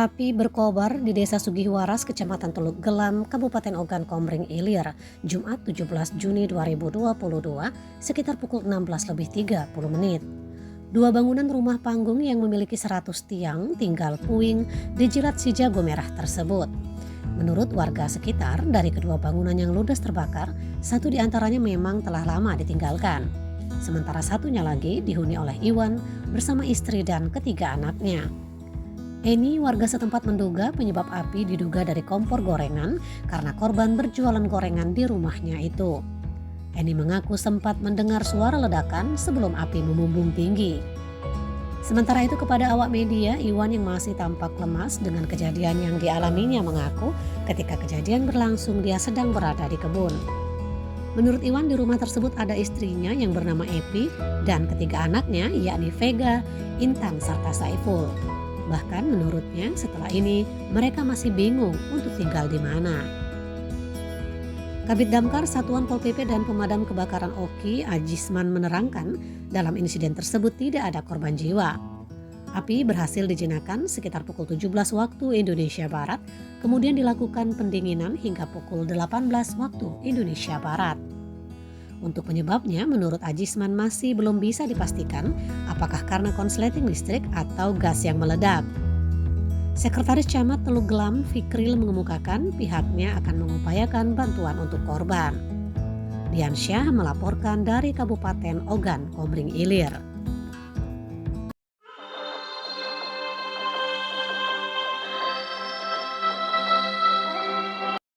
Api berkobar di Desa Sugihwaras, Kecamatan Teluk Gelam, Kabupaten Ogan Komering Ilir, Jumat 17 Juni 2022, sekitar pukul 16:30. Dua bangunan rumah panggung yang memiliki 100 tiang tinggal puing dijilat si jago merah tersebut. Menurut warga sekitar, dari kedua bangunan yang ludes terbakar, satu di antaranya memang telah lama ditinggalkan. Sementara satunya lagi dihuni oleh Iwan bersama istri dan ketiga anaknya. Eni, warga setempat, menduga penyebab api diduga dari kompor gorengan karena korban berjualan gorengan di rumahnya itu. Eni mengaku sempat mendengar suara ledakan sebelum api membumbung tinggi. Sementara itu kepada awak media, Iwan yang masih tampak lemas dengan kejadian yang dialaminya mengaku ketika kejadian berlangsung dia sedang berada di kebun. Menurut Iwan, di rumah tersebut ada istrinya yang bernama Epi dan ketiga anaknya yakni Vega, Intan, serta Saiful. Bahkan menurutnya setelah ini mereka masih bingung untuk tinggal di mana. Kabid Damkar Satuan Pol PP dan Pemadam Kebakaran Oki, Ajisman, menerangkan dalam insiden tersebut tidak ada korban jiwa. Api berhasil dijinakan sekitar pukul 17 waktu Indonesia Barat, kemudian dilakukan pendinginan hingga pukul 18 waktu Indonesia Barat. Untuk penyebabnya, menurut Ajisman masih belum bisa dipastikan apakah karena konsleting listrik atau gas yang meledak. Sekretaris Camat Teluk Gelam, Fikril, mengemukakan pihaknya akan mengupayakan bantuan untuk korban. Diansyah melaporkan dari Kabupaten Ogan Komering Ilir.